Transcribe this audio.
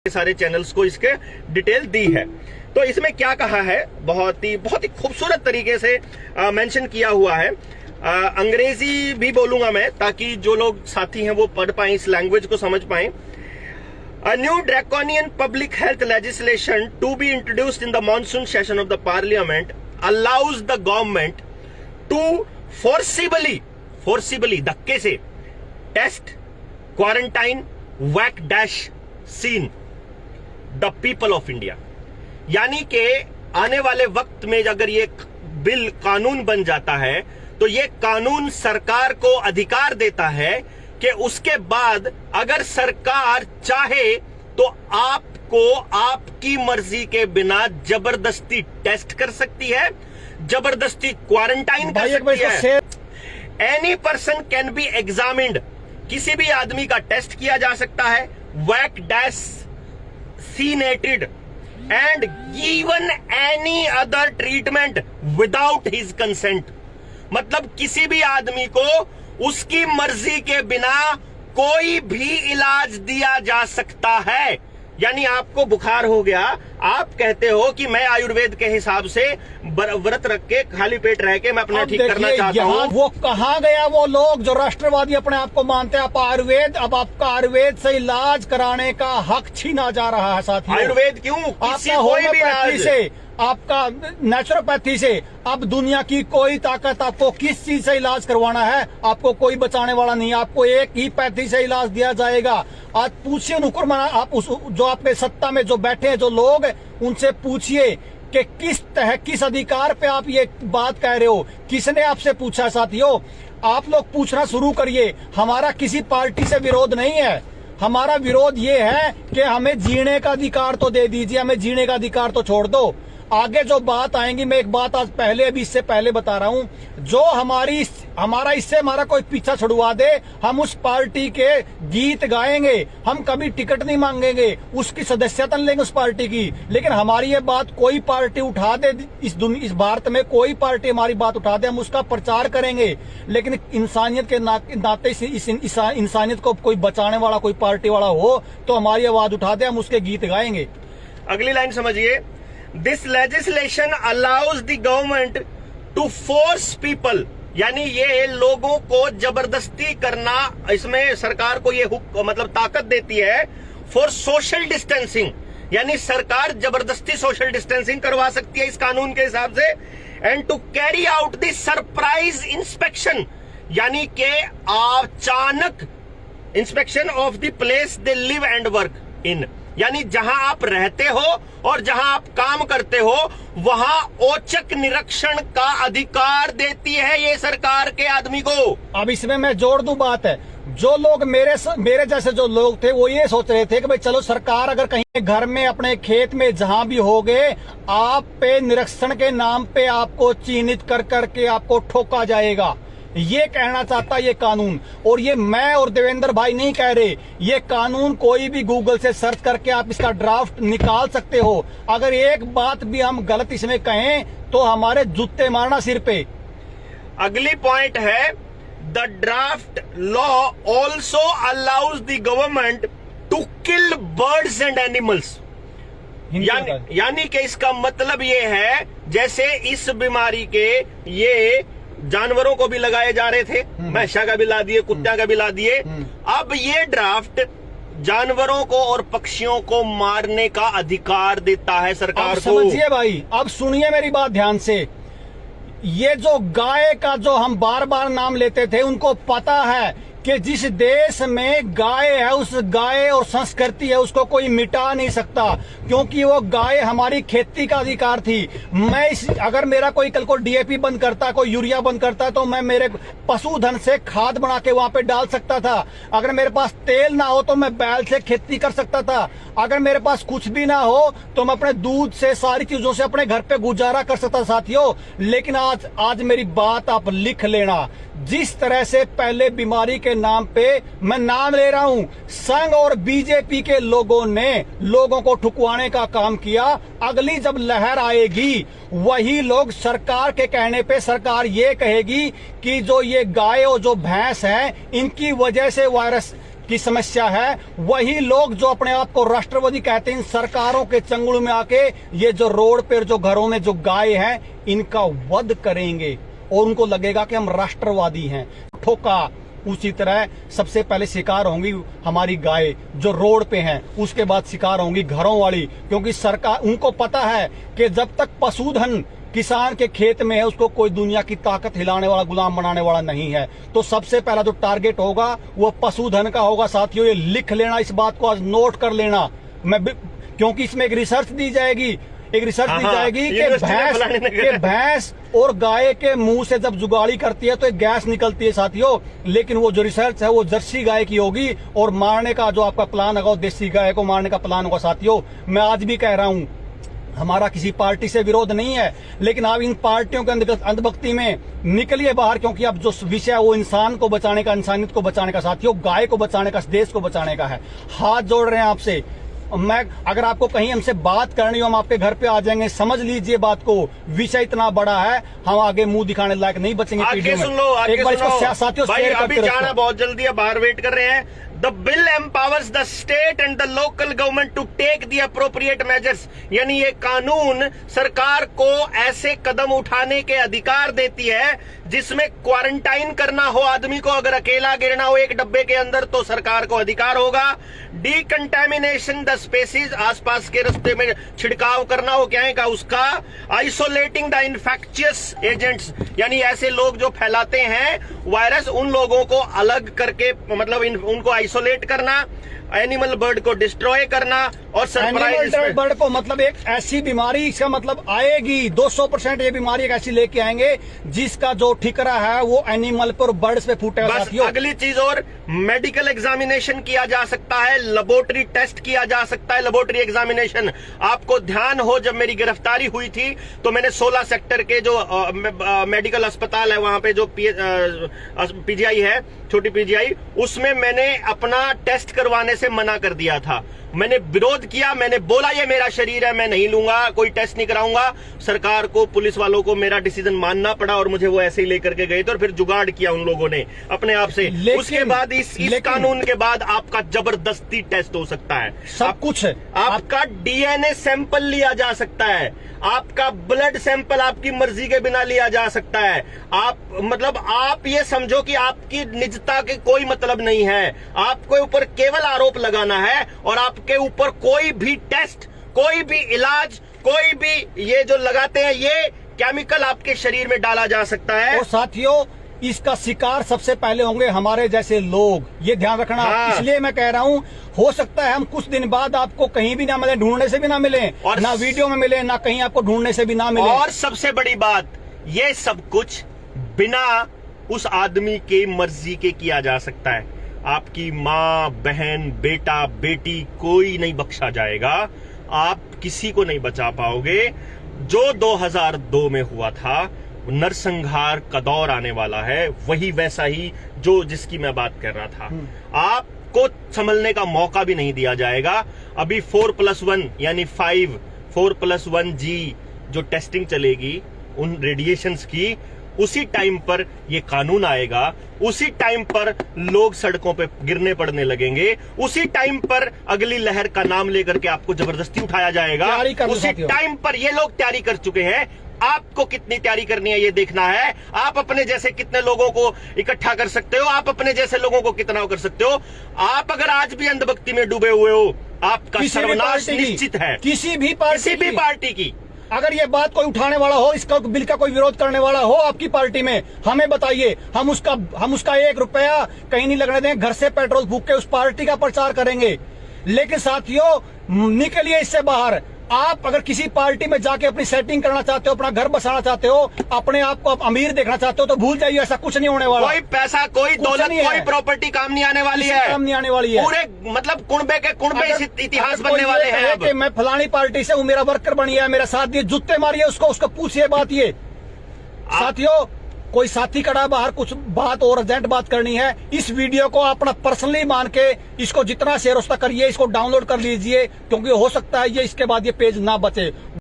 सारे चैनल्स को इसके डिटेल दी है। तो इसमें क्या कहा है, बहुत ही खूबसूरत तरीके से मेंशन किया हुआ है। अंग्रेजी भी बोलूंगा मैं ताकि जो लोग साथी हैं वो पढ़ पाएं, इस लैंग्वेज को समझ पाएं। A new draconian public health legislation to be introduced in the monsoon session of the parliament allows the government to forcibly धक्के से test, quarantine, whack dash scene the people of India। यानी कि आने वाले वक्त में अगर ये बिल कानून बन जाता है तो ये कानून सरकार को अधिकार देता है कि उसके बाद अगर सरकार चाहे तो आपको आपकी मर्जी के बिना जबरदस्ती टेस्ट कर सकती है, जबरदस्ती क्वारंटाइन कर सकती है। Any person can be examined, किसी भी आदमी का टेस्ट किया जा सकता है, vaccinated and given any other treatment without his consent. मतलब किसी भी आदमी को उसकी मर्जी के बिना कोई भी इलाज दिया जा सकता है। यानी आपको बुखार हो गया, आप कहते हो कि मैं आयुर्वेद के हिसाब से व्रत रख के खाली पेट रह के मैं अपना ठीक करना चाहता हूँ। वो कहाँ गया वो लोग जो राष्ट्रवादी अपने आप को मानते हैं? आप आयुर्वेद, अब आपका आयुर्वेद से इलाज कराने का हक छीना जा रहा है साथियों। आयुर्वेद क्यों? आपका होम्योपैथी से, आपका नेचुरोपैथी से, अब दुनिया की कोई ताकत आपको किस चीज से इलाज करवाना है, आपको कोई बचाने वाला नहीं। आपको एक ही पैथी से इलाज दिया जाएगा। आज पूछिए नुकुरमना, आप जो आपके सत्ता में जो बैठे हैं जो लोग, उनसे पूछिए कि किस अधिकार पे आप ये बात कह रहे हो? किसने आपसे पूछा? साथियों, आप लोग पूछना शुरू करिए। हमारा किसी पार्टी से विरोध नहीं है, हमारा विरोध ये है कि हमें जीने का अधिकार तो दे दीजिए, हमें जीने का अधिकार तो छोड़ दो। आगे जो बात आएंगी, मैं एक बात आज पहले, अभी इससे पहले बता रहा हूं, जो हमारा कोई पीछा छुड़वा दे, हम उस पार्टी के गीत गाएंगे, हम कभी टिकट नहीं मांगेंगे, उसकी सदस्यता लेंगे उस पार्टी की। लेकिन हमारी ये बात कोई पार्टी उठा दे, इस भारत में कोई पार्टी हमारी बात उठा दे, हम उसका प्रचार करेंगे। लेकिन इंसानियत के नाते इस इंसानियत को कोई बचाने वाला, कोई पार्टी वाला हो तो हमारी आवाज उठा दे, हम उसके गीत गाएंगे। अगली लाइन समझिए। This legislation allows the government to force people, यानी ये लोगों को जबरदस्ती करना, इसमें सरकार को ये मतलब ताकत देती है फॉर सोशल डिस्टेंसिंग। यानी सरकार जबरदस्ती सोशल डिस्टेंसिंग करवा सकती है इस कानून के हिसाब से। And to carry out the surprise inspection, यानी कि अचानक inspection of the place they live and work in, यानी जहां आप रहते हो और जहां आप काम करते हो वहां औचक निरीक्षण का अधिकार देती है ये सरकार के आदमी को। अब इसमें मैं जोड़ दूं बात है, जो लोग मेरे जैसे जो लोग थे वो ये सोच रहे थे कि भाई चलो सरकार अगर कहीं घर में, अपने खेत में, जहां भी हो गए, आप पे निरीक्षण के नाम पे आपको चिन्हित कर करके आपको ठोका जाएगा, ये कहना चाहता ये कानून। और ये मैं और देवेंद्र भाई नहीं कह रहे, ये कानून कोई भी गूगल से सर्च करके आप इसका ड्राफ्ट निकाल सकते हो। अगर एक बात भी हम गलत इसमें कहें तो हमारे जूते मारना सिर पे। अगली पॉइंट है, the draft law also allows the government to kill birds and animals. यानी कि इसका मतलब ये है, जैसे इस बीमारी के ये जानवरों को भी लगाए जा रहे थे, भैंसा का भी ला दिए, कुत्ता का भी ला दिए, अब ये ड्राफ्ट जानवरों को और पक्षियों को मारने का अधिकार देता है सरकार को। समझिए भाई, अब सुनिए मेरी बात ध्यान से। ये जो गाय का जो हम बार बार नाम लेते थे, उनको पता है कि जिस देश में गाय है, उस गाय और संस्कृति है, उसको कोई मिटा नहीं सकता, क्योंकि वो गाय हमारी खेती का अधिकार थी। अगर मेरा कोई कल को डीएपी बंद करता, कोई यूरिया बंद करता, तो मैं मेरे पशुधन से खाद बना के वहां पे डाल सकता था। अगर मेरे पास तेल ना हो तो मैं बैल से खेती कर सकता था। अगर मेरे पास कुछ भी ना हो तो मैं अपने दूध से, सारी चीजों से अपने घर पे गुजारा कर सकता साथियों। लेकिन आज मेरी बात आप लिख लेना, जिस तरह से पहले बीमारी के नाम पे, मैं नाम ले रहा हूं, संघ और बीजेपी के लोगों ने लोगों को ठुकवाने का काम किया, अगली जब लहर आएगी वही लोग सरकार के कहने पे, सरकार ये कहेगी कि जो ये गाय और जो भैंस है, इनकी वजह से वायरस की समस्या है, वही लोग जो अपने आप को राष्ट्रवादी कहते हैं, इन सरकारों के चंगुल में आके ये जो रोड पर जो घरों में जो गाय हैं इनका वध करेंगे और उनको लगेगा कि हम राष्ट्रवादी हैं। ठोका उसी तरह सबसे पहले शिकार होंगी हमारी गाय जो रोड पे हैं, उसके बाद शिकार होंगी घरों वाली, क्योंकि सरकार उनको पता है कि जब तक पशुधन किसान के खेत में है उसको कोई दुनिया की ताकत हिलाने वाला, गुलाम बनाने वाला नहीं है। तो सबसे पहला जो टारगेट होगा वो पशुधन का होगा। साथियों, ये लिख लेना, इस बात को आज नोट कर लेना, क्योंकि इसमें एक रिसर्च दी जाएगी कि भैंस और गाय के मुंह से जब जुगाड़ी करती है तो एक गैस निकलती है साथियों, लेकिन वो जो रिसर्च है वो जर्सी गाय की होगी और मारने का जो आपका प्लान होगा वो देसी गाय को मारने का प्लान होगा। साथियों, मैं आज भी कह रहा हूं, हमारा किसी पार्टी से विरोध नहीं है, लेकिन आप इन पार्टियों के अंधभक्ति में निकलिए बाहर, क्योंकि अब जो विषय है वो इंसान को बचाने का, इंसानियत को बचाने का, साथियों गाय को बचाने का, देश को बचाने का है। हाथ जोड़ रहे हैं आपसे। अगर आपको कहीं हमसे बात करनी हो, हम आपके घर पे आ जाएंगे। समझ लीजिए बात को, विषय इतना बड़ा है, हम आगे मुंह दिखाने लायक नहीं बचेंगे। आगे सुन लो, एक बार इसको साथियों भाई, अभी जाना बहुत जल्दी है, बाहर वेट कर रहे हैं। The bill empowers the state and the local government to take the appropriate measures। यानी ये कानून सरकार को ऐसे कदम उठाने के अधिकार देती है जिसमें क्वारंटाइन करना हो आदमी को, अगर अकेला गिरना हो एक डब्बे के अंदर तो सरकार को अधिकार होगा। डिकंटेमिनेशन द स्पेसीज, आसपास के रास्ते में छिड़काव करना हो क्या है का उसका। आइसोलेटिंग द इन्फेक्शियस एजेंट्स, यानी ऐसे लोग जो फैलाते हैं वायरस, उन लोगों को अलग करके, मतलब उनको आइसोलेट करना। एनिमल बर्ड को डिस्ट्रॉय करना और सरप्राइज बर्ड को, मतलब एक ऐसी बीमारी, इसका मतलब आएगी 200% ये बीमारी एक ऐसी लेके आएंगे जिसका जो ठिकरा है वो एनिमल पर, बर्ड्स पे फूटेगा। अगली चीज और, मेडिकल एग्जामिनेशन किया जा सकता है, लेबोरेटरी टेस्ट किया जा सकता है, लेबोरेटरी एग्जामिनेशन। आपको ध्यान हो, जब मेरी गिरफ्तारी हुई थी तो मैंने 16 सेक्टर के जो मेडिकल अस्पताल है वहां पे जो पीजीआई है, छोटी पीजीआई, उसमें मैंने अपना टेस्ट करवाने से मना कर दिया था। मैंने विरोध किया, मैंने बोला ये मेरा शरीर है, मैं नहीं लूंगा, कोई टेस्ट नहीं कराऊंगा। सरकार को, पुलिस वालों को मेरा डिसीजन मानना पड़ा और मुझे वो ऐसे ही लेकर के गए थे और फिर जुगाड़ किया उन लोगों ने अपने आप से। उसके बाद इस कानून के बाद आपका जबरदस्ती टेस्ट हो सकता है, सब कुछ है। आपका डीएनए सैंपल लिया जा सकता है, आपका ब्लड सैंपल आपकी मर्जी के बिना लिया जा सकता है। आप ये समझो कि आपकी निजता के कोई मतलब नहीं है, आपके ऊपर केवल आरोप लगाना है और आपके ऊपर कोई भी टेस्ट, कोई भी इलाज, कोई भी ये जो लगाते हैं ये केमिकल आपके शरीर में डाला जा सकता है। और साथियों, इसका शिकार सबसे पहले होंगे हमारे जैसे लोग, ये ध्यान रखना। इसलिए मैं कह रहा हूं, हो सकता है हम कुछ दिन बाद आपको कहीं भी ना मिले, ढूंढने से भी ना मिले, और ना वीडियो में मिले, ना कहीं आपको ढूंढने से भी ना मिले। और सबसे बड़ी बात, ये सब कुछ बिना उस आदमी के मर्जी के किया जा सकता है। आपकी माँ, बहन, बेटा, बेटी, कोई नहीं बख्शा जाएगा, आप किसी को नहीं बचा पाओगे। जो 2002 में हुआ था, नरसंहार का दौर आने वाला है, वही वैसा ही जो जिसकी मैं बात कर रहा था। आपको संभलने का मौका भी नहीं दिया जाएगा। अभी 4+1 यानी 5, 4+1G जो टेस्टिंग चलेगी उन रेडिएशंस की, उसी टाइम पर ये कानून आएगा, उसी टाइम पर लोग सड़कों पे गिरने पड़ने लगेंगे, उसी टाइम पर अगली लहर का नाम लेकर के आपको जबरदस्ती उठाया जाएगा। उसी टाइम पर ये लोग तैयारी कर चुके हैं। आपको कितनी तैयारी करनी है ये देखना है। आप अपने जैसे कितने लोगों को इकट्ठा कर सकते हो, आप अपने जैसे लोगों को कितना कर सकते हो। आप अगर आज भी अंधभक्ति में डूबे हुए हो, आपका सर्वनाश निश्चित है। किसी भी पार्टी की अगर ये बात कोई उठाने वाला हो, इसका बिल का कोई विरोध करने वाला हो आपकी पार्टी में, हमें बताइए। हम उसका 1 रुपया कहीं नहीं लगने देंगे। घर से पेट्रोल फूंक के उस पार्टी का प्रचार करेंगे। लेकिन साथियों, निकलिए इससे बाहर। आप अगर किसी पार्टी में जाके अपनी सेटिंग करना चाहते हो, अपना घर बसाना चाहते हो, अपने आप को आप अमीर देखना चाहते हो, तो भूल जाइए, ऐसा कुछ नहीं होने वाला। कोई पैसा, कोई दौलत, कोई प्रॉपर्टी काम नहीं आने वाली है, काम नहीं आने वाली है। पूरे मतलब कुनबे इतिहास बनने वाले हैं। कि मैं फलानी पार्टी से हूँ, मेरा वर्कर बनिया, मेरा साथ दिए, जूते मारिए उसको पूछिए बात ये। साथियों, कोई साथी खड़ा बाहर, कुछ बात और अर्जेंट बात करनी है, इस वीडियो को अपना पर्सनली मान के इसको जितना शेयर उसका करिए, इसको डाउनलोड कर लीजिए, क्योंकि हो सकता है ये इसके बाद ये पेज ना बचे।